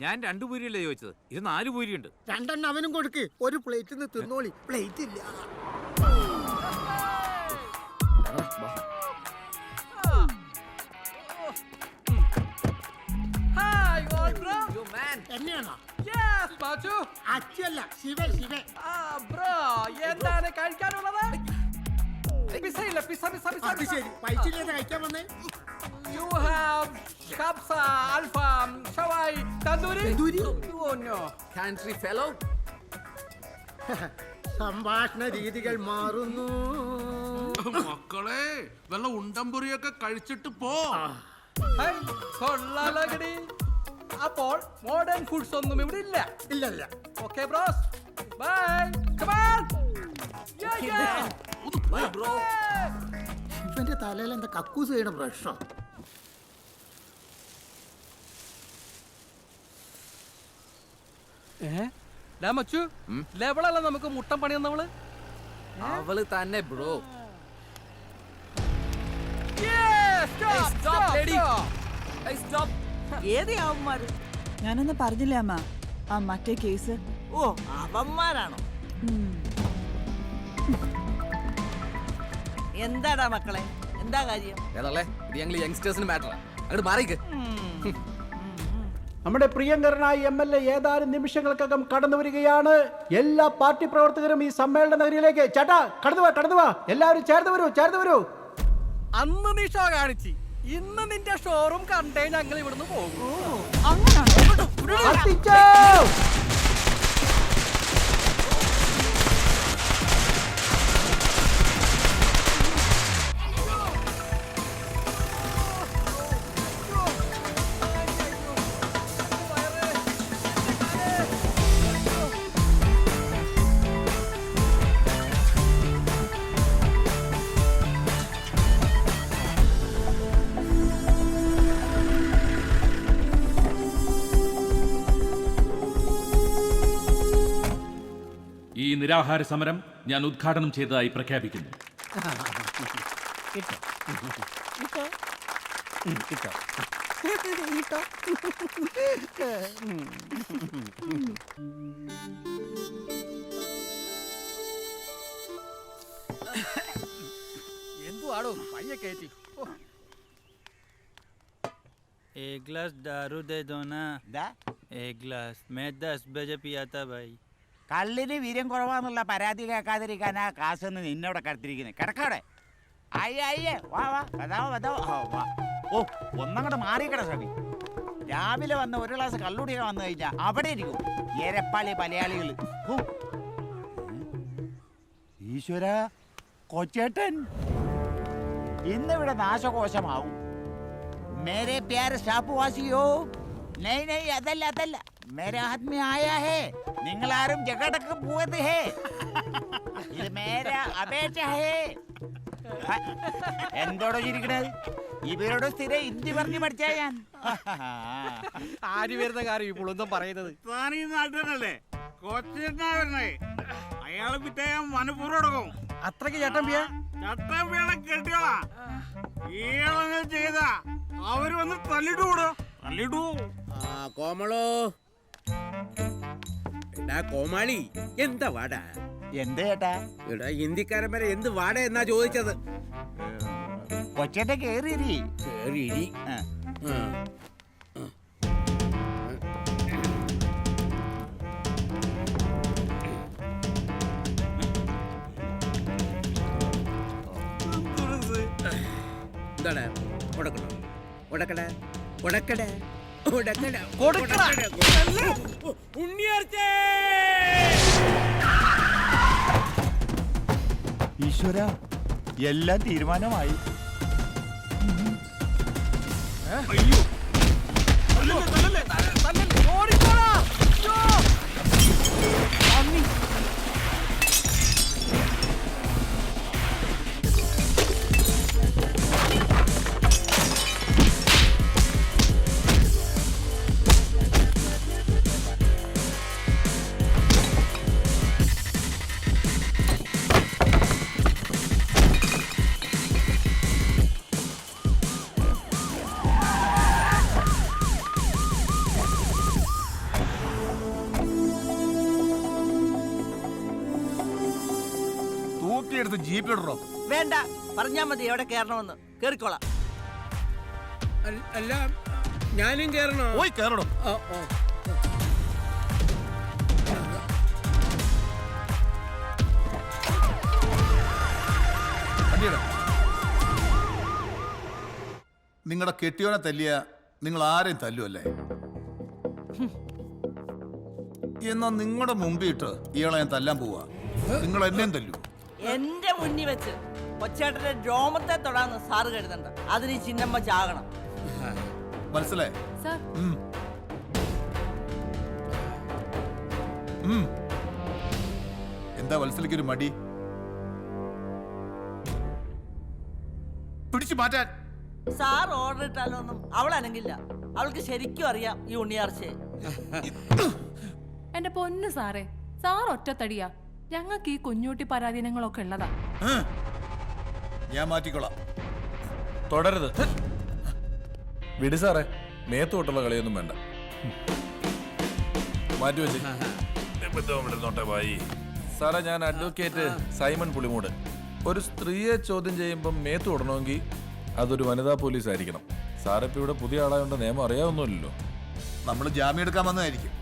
ഞാൻ 2 പൂരിയല്ലേ ചോദിച്ചത്, ഇത് 4 പൂരിയുണ്ട്. 2 അവനും കൊടുക്ക്, ഒരു പ്ലേറ്റിൽ നിന്ന് തിന്നോളി. പ്ലേറ്റ് ഇല്ല. എന്നെയാണോ? അച്ഛല്ല, ശിവ. എന്താണ് കഴിക്കാനുള്ളത്? അത് ശരി, പൈസയിലേത് കഴിക്കാൻ വന്നേ. You have kabsa, alfam, shawai, tandoori. Oh no. Country fellow. സംഭാഷണ രീതികൾ മാറുന്നു. മക്കളെ വല്ല ഉണ്ടംപുരിയൊക്കെ കഴിച്ചിട്ട് പോ. കൊള്ളാലകടി. അപ്പോൾ മോഡേൺ ഫുഡ്സ് ഒന്നും ഇവിടെ ഇല്ല. ഇല്ല. Okay bros, bye. Come on. Bye bro. ഇവന്റെ തലയിൽ എന്താ കക്കൂസ് ചെയ്യണ പ്രശ്നം? മച്ചു, ലെവളല്ല നമുക്ക് മുട്ടം പണിയാൻ നമ്മള്. അവള് തന്നെ ബ്രോ. ഞാനൊന്ന് പറഞ്ഞില്ലേ അമ്മ, ആ മറ്റേ കേസ്. ഓ, അവന്മാരാണോ? എന്താടാ മക്കളെ, എന്താ കാര്യം? ഏതല്ലേ ഇത്? ഞങ്ങൾ യങ്സ്റ്റേഴ്സിന് മാറ്ററാ. അങ്ങോട്ട് മാറിക്ക്. നമ്മുടെ പ്രിയങ്കരനായ MLA ഏതാനും നിമിഷങ്ങൾക്കകം കടന്നു വരികയാണ്. എല്ലാ പാർട്ടി പ്രവർത്തകരും ഈ സമ്മേളന നഗരിയിലേക്ക് ചേട്ടാ കടന്നു വാ. എല്ലാവരും ചേർന്ന് വരൂ. അന്ന് നീ ഷോ കാണിച്ച്, ഇന്ന് നിന്റെ ഷോറൂം കണ്ടേ ഞങ്ങൾ ഇവിടുന്ന് പോകും. ഈ നിരാഹാര സമരം ഞാൻ ഉദ്ഘാടനം ചെയ്തതായി പ്രഖ്യാപിക്കുന്നു. എന്തുവാടോ പയ്യെ കയറ്റി? एक गिलास दारू दे दो ना. एक गिलास मैं 10 बजे पिया था भाई. കള്ളിന് വീര്യം കുറവാന്നുള്ള പരാതി കേൾക്കാതിരിക്കാനാ കാശൊന്ന് നിന്നവിടെ കടത്തിരിക്കുന്നത്. കിടക്കവിടെ. അയ്യേ വാ വാ. ഓ, ഒന്നങ്ങോട്ട് മാറിക്കട ശ്രമി. രാവിലെ വന്ന് ഒരു ഗ്ലാസ് കള്ളുടിയൊക്കെ വന്നു കഴിഞ്ഞാൽ അവിടെ ഇരിക്കും ഏരപ്പാളി മലയാളികൾ. ഈശ്വര, കൊച്ചേട്ടൻ ഇന്നിവിടെ നാശകോശമാവും. മേരെ പ്യാരെ ഷാപ്പുവാസിയോ, നൈ അതല്ല, മേരെ ഹാത്ത് മേ ആയാ ഹേ. നിങ്ങളാരും ജഗടക്ക് പോയത് ഹേ. ഇത് മേരെ അപേക്ഷ ഹേ. എന്തോടോ ചിരിക്കണത്? ഇവരോട് സ്ഥിരം ഹിന്ദി പറഞ്ഞു പഠിച്ചാ ഞാൻ. ആര് വരുന്ന കാര്യം ഇപ്പോൾ ഒന്നും പറയുന്നത്? താനീ നാട്ടിലല്ലേ കൊച്ചേട്ടനാ വരണേ. അയാള് പിറ്റേ മനഃപൂർവ്വം എടുക്കും. അത്രയ്ക്ക് ചട്ടമ്പിയാ? ചട്ടമ്പിയാളെ കെട്ടിയോളാ. ഈളങ്ങൾ ചെയ്ത അവര് വന്ന് തല്ലിടൂ. കോമളോ, എടാ കോമാളി, എന്താ വാടാ? എന്ത് ചേട്ടാ? എടാ ഹിന്ദിക്കാരൻ വരെ എന്ത് വാട എന്നാ ചോദിച്ചത്. കൊച്ചേട്ട കേറിയിരി. എന്താണ് ഈശ്വര, എല്ലാം തീരുമാനമായി. അയ്യോ, വണ്ടി എടുത്ത് ജീപ്പിലിടണോ? വേണ്ട, പറഞ്ഞാ മതി എവിടെ കേറണമെന്ന്. കേറിക്കോളാം. അല്ല ഞാനും കേറണോ? പോയി കയറണം. നിങ്ങളുടെ കെട്ടിയോനെ തല്ലിയ നിങ്ങൾ ആരെയും തല്ലുമല്ലേ? എന്നാ നിങ്ങളുടെ മുമ്പിട്ട് ഇയാളെ ഞാൻ തല്ലാൻ പോവാ. നിങ്ങൾ എന്നെയും തല്ലു. എന്റെ മുന്നിൽ വെച്ച് കൊച്ചേട്ടന്റെ രോമത്തെ തൊടാന്ന് സാറ് കരുതണ്ട. അതിന് ഈ ചിന്നമ്മ ചാകണം. മനസ്സിലായി? എന്താ വത്സലിക്കൊരു മടി? പിടിച്ചു മാറ്റാൻ. സാർ ഓർഡർ ഇട്ടാലൊന്നും അവൾ അനങ്ങില്ല. അവൾക്ക് ശരിക്കും അറിയാം ഈ ഉണ്ണിയാർച്ചയെ. എന്റെ പൊന്നു സാറേ, സാർ ഒറ്റത്തടിയാ. ഞങ്ങൾക്ക് ഈ കുഞ്ഞൂട്ടി പരാധീനങ്ങളൊക്കെ ഉള്ളതാ. ഞാൻ മാറ്റിക്കോളാം. തുടരുത്. വിടി സാറേ, മേത്തോട്ടുള്ള കളിയൊന്നും വേണ്ട. മാറ്റി വെച്ച് സാറേ, ഞാൻ അഡ്വക്കേറ്റ് സൈമൺ പുളിമൂട്. ഒരു സ്ത്രീയെ ചോദ്യം ചെയ്യുമ്പോൾ മേത്ത് വിടണമെങ്കിൽ അതൊരു വനിതാ പോലീസ് ആയിരിക്കണം. സാറിപ്പോ ഇവിടെ പുതിയ ആളായോണ്ട് നിയമം അറിയാവുന്നില്ലല്ലോ. നമ്മൾ ജാമ്യം എടുക്കാൻ വന്നതായിരിക്കും.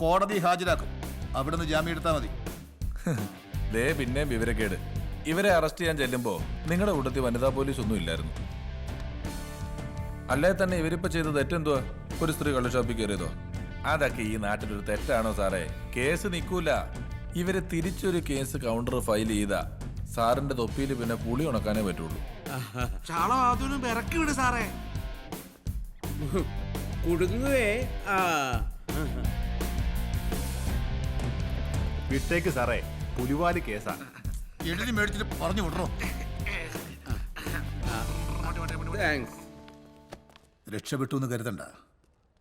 കോടതി ഹാജരാക്കും. അവിടുന്ന് ജാമ്യം എടുത്താൽ മതി. ദേ പിന്നെയും വിവരക്കേട്. ഇവരെ അറസ്റ്റ് ചെയ്യാൻ ചെല്ലുമ്പോ നിങ്ങളുടെ കൂട്ടത്തിൽ വനിതാ പോലീസ് ഒന്നും ഇല്ലായിരുന്നു. അല്ലേ തന്നെ ഇവരിപ്പോ ചെയ്ത തെറ്റെന്തുവാ? ഒരു സ്ത്രീ കള്ളുഷാപ്പിൽ കയറിയതോ? അതൊക്കെ ഈ നാട്ടിലൊരു തെറ്റാണോ സാറേ? കേസ് നിൽക്കൂല. ഇവര് തിരിച്ചൊരു കേസ് കൗണ്ടർ ഫയൽ ചെയ്താ സാറിന്റെ തൊപ്പിയിൽ പിന്നെ പുളി ഉണക്കാനേ പറ്റുള്ളൂ. ചാള അതൊന്നും ഇറക്കി വിട് സാറേ. കുടുങ്ങുവേ. വിട്ടേക്ക് സാറേ, പുലിവാലി കേസാ. എഴുതി മേടിച്ചിട്ട് പറഞ്ഞു വിടണോ? താങ്ക്സ്. രക്ഷപ്പെട്ടു എന്ന് കരുതണ്ട.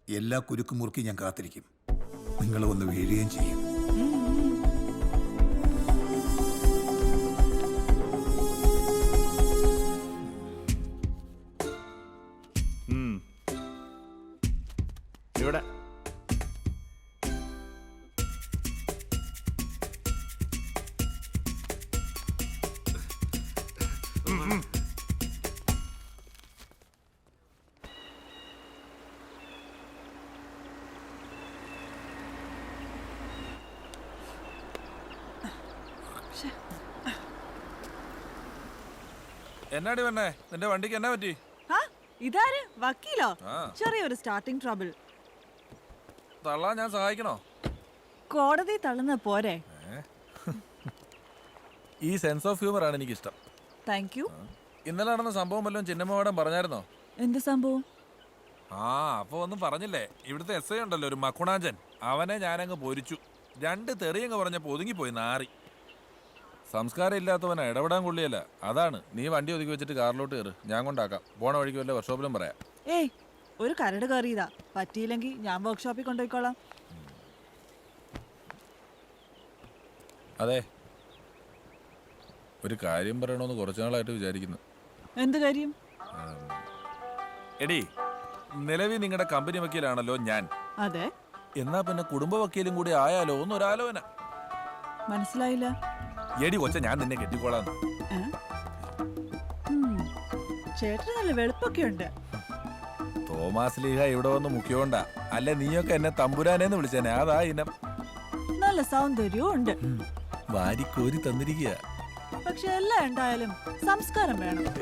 എല്ലാ കുരുക്കും മുറുക്കി ഞാൻ കാത്തിരിക്കും. നിങ്ങൾ ഒന്ന് വീഴുകയും ചെയ്യും. ഇവിടെ എന്നാടി വന്നേ? നിന്റെ വണ്ടിക്ക് എന്നാ പറ്റി? ഇതാര്? വക്കീലോ? ആ. ചെറിയൊരു സ്റ്റാർട്ടിംഗ് ട്രബിൾ. തള്ളാൻ ഞാൻ സഹായിക്കണോ? കോടതി തള്ളുന്ന പോരെ. ഈ സെൻസ് ഓഫ് ഹ്യൂമർ ആണ് എനിക്കിഷ്ടം. Thank you. ഇന്നലെ നടന്ന സംഭവം വല്ലതും ചിന്നമ്മ മാഡം പറഞ്ഞായിരുന്നോ? എന്ത് സംഭവം? അപ്പൊ ഒന്നും പറഞ്ഞില്ലേ? ഇവിടുത്തെ എസ് ഐ ഉണ്ടല്ലോ, ഒരു മക്കുണാഞ്ചൻ, അവനെ ഞാനങ്ങ് പൊരിച്ചു. 2 തെറിയങ്ങ് പറഞ്ഞപ്പോ ഒതുങ്ങിപ്പോയി നാറി. സംസ്കാരം ഇല്ലാത്തവനെ ഇടപെടാൻ കൊള്ളിയല്ല. അതാണ്. നീ വണ്ടി ഒതുക്കി വെച്ചിട്ട് കാറിലോട്ട് കയറ്, ഞാൻ കൊണ്ടാക്കാം. പോണ വഴിക്ക് വല്ല വർക്ക്ഷോപ്പിലും പറയാം. ഏയ്, ഒരു കരട് കയറിയതാ. പറ്റിയില്ലെങ്കിൽ ഞാൻ വർക്ക്ഷോപ്പിൽ കൊണ്ടുപോയിക്കോളാം. അതെ, ഒരു കാര്യം പറയണമെന്ന് കുറച്ചു നാളായിട്ട് വിചാരിക്കുന്നു. എന്ത് കാര്യം? എടി, നിലവിൽ നിങ്ങളുടെ കമ്പനി വക്കീലാണല്ലോ ഞാൻ. അതെ. എന്നാ പിന്നെ കുടുംബ വക്കീലും കൂടി ആയാലോ എന്നൊരാലോചന. മനസ്സിലായില്ല. എടി കൊച്ച, ഞാൻ നിന്നെ കെട്ടിക്കോളാന്ന്. ചേട്ടന് നല്ല വെളുപ്പൊക്കെ ഉണ്ട്. തോമാസ് ലീഹ ഇവിടെ വന്ന് മുഖ്യോണ്ടാ. അല്ല നീയൊക്കെ എന്നെ തമ്പുരാനേന്ന് വിളിച്ചേനെ. അതാ ഇനം. നല്ല സൗന്ദര്യവും ഉണ്ട്. വാരിക്കോരി തന്നിരിക്കുക. പക്ഷെ എല്ലാം ഉണ്ടായാലും സംസ്കാരം വേണം.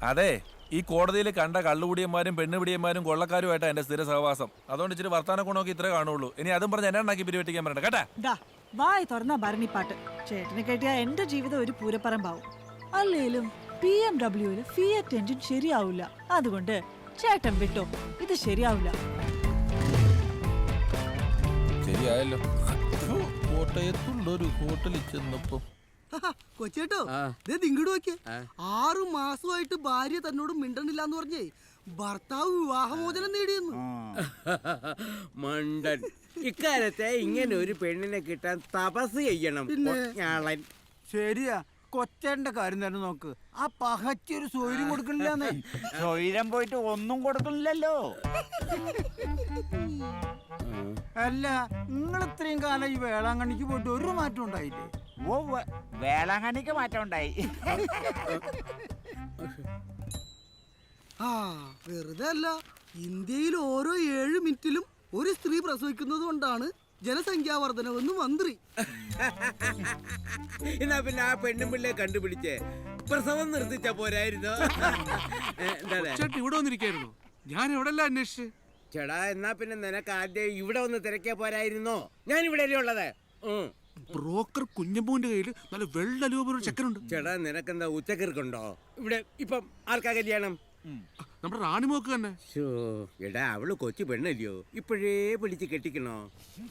അതെ, ഈ കോടതിയിൽ കണ്ട കള്ളുപിടിയന്മാരും പെണ്ണുപിടിയന്മാരും കൊള്ളക്കാരുമായിട്ടാ എന്റെ സ്ഥിര സഹവാസം. അതുകൊണ്ട് ഇച്ചിരി വർത്താനം കൊണ്ടൊക്കെ ഇത്രേ കാണുള്ളൂ. ഇനി അതും പറഞ്ഞ് എന്നെ ഉണ്ടാക്കി പിരിവെട്ടിക്കാൻ പറയണ്ട കേട്ടാ. വായി തുറന്ന ഭരണിപ്പാട്ട്. ചേട്ടനെ കേട്ടിയാ എന്റെ ജീവിതം ഒരു പൂരപ്പറമ്പാവും. അല്ലേലും BMW ഫിയറ്റ് എഞ്ചിൻ ശരിയാവില്ല. അതുകൊണ്ട് ചേട്ടൻ വിട്ടോ, ഇത് ശരിയാവില്ല. ശരിയായല്ലോ. കോട്ടയത്തുള്ളൊരു ഹോട്ടലിൽ ചെന്നപ്പോ കൊച്ചേട്ടോ, ഇങ്ങോട്ട് നോക്കിയേ. 6 മാസമായിട്ട് ഭാര്യ തന്നോട് മിണ്ടണില്ല എന്ന് പറഞ്ഞേ ഭർത്താവ് വിവാഹമോചനം നേടിയെന്നു. മണ്ടൻ. ഇക്കാലത്തെ ഇങ്ങനെ ഒരു പെണ്ണിനെ കിട്ടാൻ തപസ് ചെയ്യണം. ഞാളൻ. ശരിയാ, കൊച്ചേട്ടന്റെ കാര്യം തന്നെ നോക്ക്. ആ പഹച്ചൊരു സൗകര്യം കൊടുക്കണില്ലെന്നേ. സ്വൈരം പോയിട്ട് ഒന്നും കൊടുക്കണില്ലല്ലോ. അല്ല, നിങ്ങൾ ഇത്രയും കാലം ഈ വേളാങ്കണ്ണിക്ക് പോയിട്ട് ഒരു മാറ്റം ഉണ്ടായില്ലേ? വേളാങ്കണ്ണിക്ക് മാറ്റം ഉണ്ടായി. ആ വെറുതെ അല്ല, ഇന്ത്യയിൽ ഓരോ 7 മിനിറ്റിലും ഒരു സ്ത്രീ പ്രസവിക്കുന്നത് കൊണ്ടാണ് ജനസംഖ്യാ വർധനവെന്ന് മന്ത്രി. എന്നാ പിന്നെ ആ പെണ്ണും പിള്ളയെ കണ്ടുപിടിച്ചേ പ്രസവം നിർത്തിച്ച പോരായിരുന്നു. ഇവിടെ വന്നിരിക്കായിരുന്നു, ഞാൻ എവിടെ അന്വേഷിച്ച്. ചേടാ എന്നാ പിന്നെ നിനക്ക് ആദ്യം ഇവിടെ ഒന്ന് തിരക്കിയ പോരായിരുന്നോ? ഞാൻ ഇവിടെ ഉള്ളത്. ബ്രോക്കർ കുഞ്ഞമ്മൂന്റെ കയ്യിൽ നല്ല വെള്ളലൂപൊരു ചെക്കനുണ്ട്. ചേടാ നിനക്കെന്താ ഉച്ചക്കിറക്കുണ്ടോ? ഇവിടെ ഇപ്പം ആർക്കാ കല്യാണം? നമ്മുടെ റാണിമോക്ക് തന്നെ. എടാ അവള് കൊച്ചു പെണ്ണല്ലയോ, ഇപ്പോഴേ പിടിച്ച് കെട്ടിക്കണോ?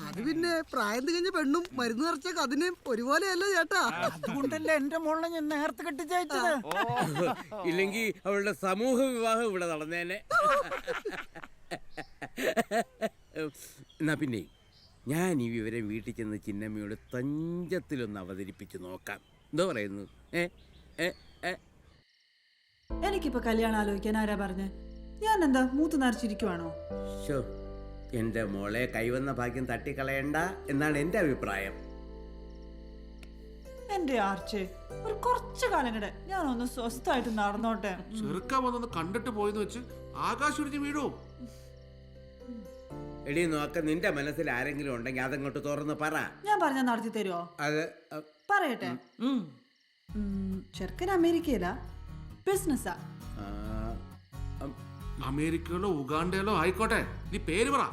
അത് പിന്നെ പ്രായം തികഞ്ഞ പെണ്ണും മരുന്ന് നിറച്ച കതിനും ഒരുപോലെയല്ല ചേട്ടാ. അതുകൊണ്ടല്ലേ എന്റെ മോളെ ഞാൻ നേരത്തെ കെട്ടിച്ചയച്ചത്. ഇല്ലെങ്കിൽ അവളുടെ സമൂഹ വിവാഹം ഇവിടെ നടന്നേനെ. എന്നാ പിന്നെ ഞാൻ ഈ വിവരം വീട്ടിൽ ചെന്ന് ചിന്നമ്മയോട് തഞ്ചത്തിലൊന്ന് അവതരിപ്പിച്ച് നോക്കാം. എന്താ പറയുന്നു? എനിക്കിപ്പോ കല്യാണം ആലോചിക്കാൻ ആരാ പറഞ്ഞേ? ഞാൻ എന്താ മൂത്ത് നരച്ചിരിക്കുവാണോ? എന്റെ മോളെ കൈവന്ന ഭാഗ്യം തട്ടിക്കളയണ്ട എന്നാണ് എന്റെ അഭിപ്രായം. എന്റെ ആർച്ചേ, ഒരു കുറച്ചു കാലം കൂടെ ഞാൻ ഒന്ന് സ്വസ്ഥമായിട്ട് നടന്നോട്ടെ. ചെറുക്കാൻ വന്നൊന്ന് കണ്ടിട്ട് പോയെന്ന് വെച്ച് ആകാശം ഒടിഞ്ഞ് വീഴോ? എടി നോക്ക, നിന്റെ മനസ്സിൽ ആരെങ്കിലും ഉണ്ടെങ്കിൽ അതങ്ങോട്ട് തുറന്ന് പറ. ഞാൻ പറഞ്ഞ നടത്തി തരുമോ? അത് പറയട്ടെ. ചെറുക്കൻ അമേരിക്കയിലാ, ബിസിനസ്സാ. അമേരിക്കയിലോ ഉഗാണ്ടയിലോ ആയിക്കോട്ടെ, നീ പേര് പറ.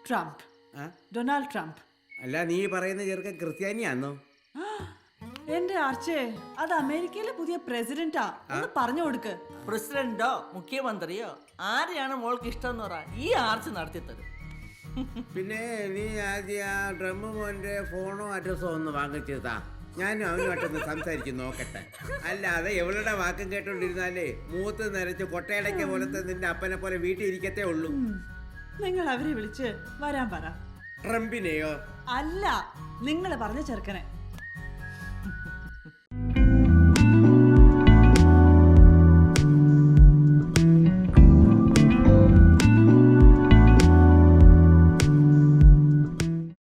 Trump, Donald Trump. അല്ല നീ പറയുന്ന ചെറുക്കൻ ക്രിസ്ത്യാനിയാന്നോ? എന്റെ ആർച്ചേ, അത് അമേരിക്കയിലെ പുതിയ പ്രസിഡന്റാ. ഒന്ന് പറഞ്ഞു കൊടുക്ക്. പ്രസിഡന്റോ മുഖ്യമന്ത്രിയോ ആരെയാണ് മോൾക്ക് ഇഷ്ടം എന്ന് പറ, ഈ ആർച്ച് നടത്തി തരും. പിന്നെ നീ ആദ്യം ആ ഡ്രമ്മ് മോന്റെ ഫോണോ അഡ്രസ്സോ ഒന്ന് വാങ്ങിച്ചതാ, ഞാനും അവനുമായിട്ടൊന്ന് സംസാരിച്ച് നോക്കട്ടെ. അല്ലാതെ എവളുടെ വാക്കും കേട്ടോണ്ടിരുന്നാലേ മൂത്ത് നരച്ച് കൊട്ടയടയ്ക്ക പോലത്തെ നിന്റെ അപ്പനെ പോലെ വീട്ടിൽ ഇരിക്കത്തേ ഉള്ളൂ. നിങ്ങൾ അവരെ വിളിച്ച് വരാൻ പറ. ട്രംപിനെയോ? അല്ല, നിങ്ങൾ പറഞ്ഞ ചെറുക്കനെ.